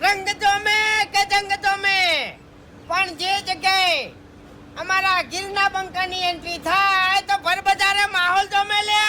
રંગ જોમે કે જંગ જોમે, પણ જે જગ્યાએ અમારા ગીરના બંકાની એન્ટ્રી થાય તો ભરબજારે માહોલ જોમે લે.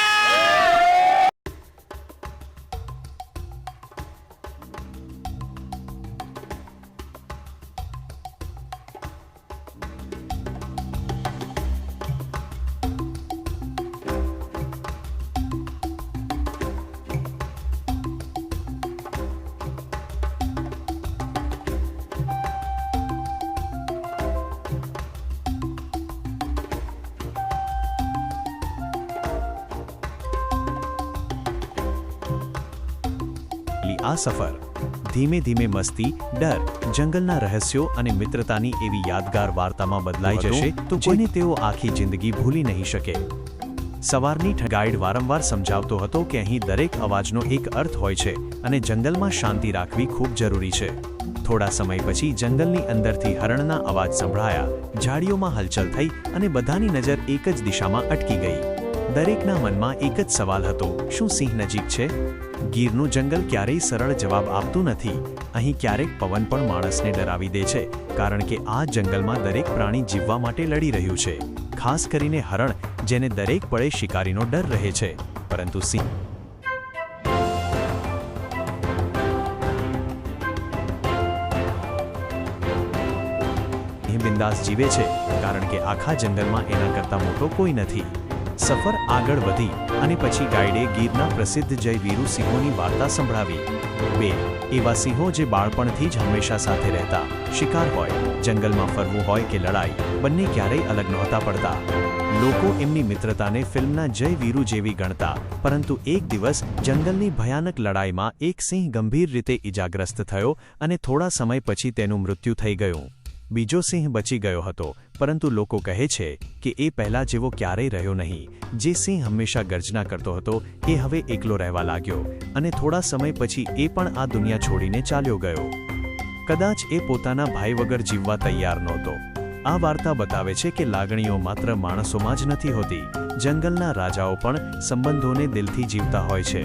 આ સફર ધીમે ધીમે મસ્તી, ડર, જંગલના રહસ્યો અને મિત્રતાની એવી યાદગાર વાર્તામાં બદલાઈ જશે તો કોઈને તેઓ આખી જિંદગી ભૂલી નહીં શકે. સવારની ગાઈડ વારંવાર સમજાવતો હતો કે અહીં દરેક અવાજનો એક અર્થ હોય છે અને જંગલમાં શાંતિ રાખવી ખૂબ જરૂરી છે. થોડા સમય પછી જંગલની અંદરથી હરણના અવાજ સંભળાયા, ઝાડીઓમાં હલચલ થઈ અને બધાની નજર એક જ દિશામાં અટકી ગઈ. દરેકના મનમાં એક જ સવાલ હતો, શું સિંહ નજીક છે? ગીરનું જંગલ ક્યારેય સરળ જવાબ આપતું નથી. અહીં ક્યારેક પવન પણ માણસને ડરાવી દે છે, કારણ કે આ જંગલમાં દરેક પ્રાણી જીવવા માટે લડી રહ્યું છે. ખાસ કરીને હરણ, જેને દરેક પળે શિકારીનો ડર રહે છે. પરંતુ સિંહ બિંદાસ જીવે છે, કારણ કે આખા જંગલમાં એના કરતા મોટો કોઈ નથી. સફર આગળ વધી અને પછી ગાઈડે ગીરના પ્રસિદ્ધ જય વીરુ સિંહોની વાર્તા સંભળાવી. બે એવા સિંહો જે બાળપણથી જ હંમેશા સાથે રહેતા. શિકાર હોય, જંગલમાં ફરવું હોય કે લડાઈ, બંને ક્યારેય અલગ નહોતા પડતા. લોકો એમની મિત્રતાને ફિલ્મના જય વીરુ જેવી ગણતા, પરંતુ એક દિવસ જંગલની ભયાનક લડાઈમાં એક સિંહ ગંભીર રીતે ઇજાગ્રસ્ત થયો અને થોડા સમય પછી તેનું મૃત્યુ થઈ ગયું. બીજો સિંહ બચી ગયો હતો, પરંતુ લોકો કહે છે કે એ પહેલા જેવો ક્યારેય રહ્યો નહીં. જે સિંહ હંમેશા ગર્જના કરતો હતો એ હવે એકલો રહેવા લાગ્યો અને થોડા સમય પછી એ પણ આ દુનિયા છોડીને ચાલ્યો ગયો. કદાચ એ પોતાના ભાઈ વગર જીવવા તૈયાર નહોતો. આ વાર્તા બતાવે છે કે લાગણીઓ માત્ર માણસોમાં જ નથી હોતી. જંગલના રાજાઓ પણ સંબંધોને દિલથી જીવતા હોય છે.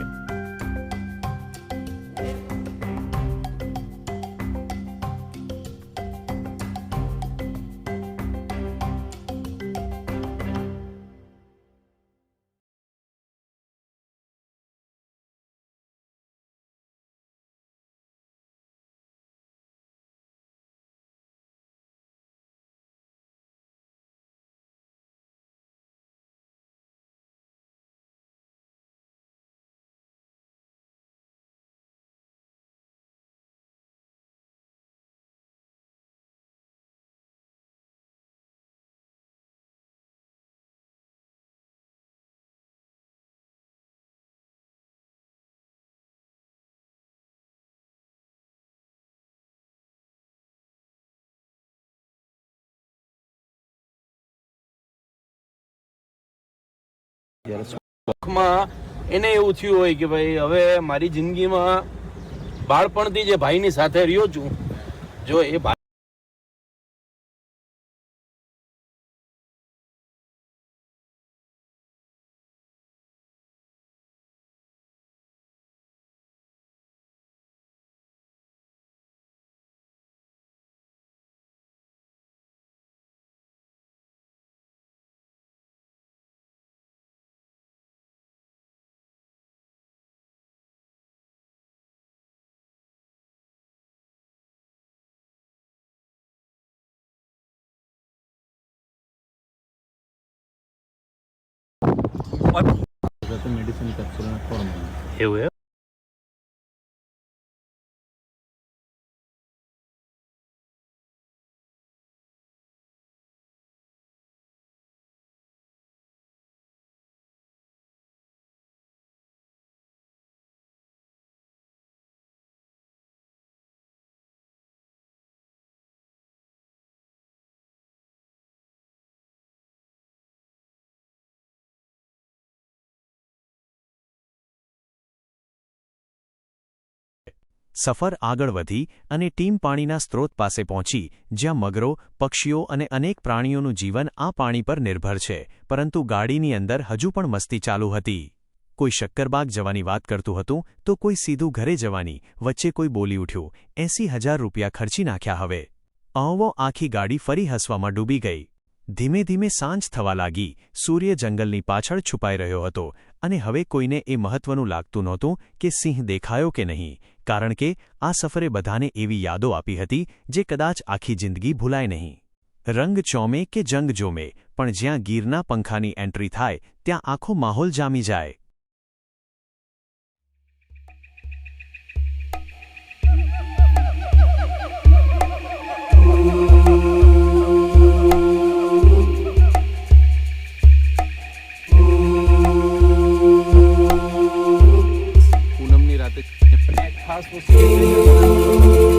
સુખમાં એને એવું થયું હોય કે ભાઈ હવે મારી જિંદગીમાં બાળપણથી જે ભાઈની સાથે રહ્યો છું, જો એ ભાઈ मेडिसिन कैप्सूल फॉर्म એવું એમ સફર આગળ વધી અને ટીમ પાણીના સ્ત્રોત પાસે પહોંચી, જ્યાં મગરો, પક્ષીઓ અને અનેક પ્રાણીઓનું જીવન આ પાણી પર નિર્ભર છે. પરંતુ ગાડીની અંદર હજુ પણ મસ્તી ચાલુ હતી. કોઈ શક્કરબાગ જવાની વાત કરતું હતું તો કોઈ સીધું ઘરે જવાની વચ્ચે કોઈ બોલી ઉઠ્યું 80,000 રૂપિયા ખર્ચી નાખ્યા હવે અહવો આખી ગાડી ફરી હસવામાં ડૂબી ગઈ ધીમે ધીમે સાંજ થવા લાગી સૂર્ય જંગલની પાછળ છુપાઈ રહ્યો હતો અને હવે કોઈને એ મહત્વનું લાગતું નહોતું કે સિંહ દેખાયો કે નહીં કારણ કે આ સફરે બધાને એવી યાદો આપી હતી જે કદાચ આખી જિંદગી ભૂલાય નહીં રંગ ચોમે કે જંગ જોમે પણ જ્યાં ગીરના પંખાની એન્ટ્રી થાય ત્યાં આખો માહોલ જામી જાય પૂનમની રાતે ખાસ વસ્તુ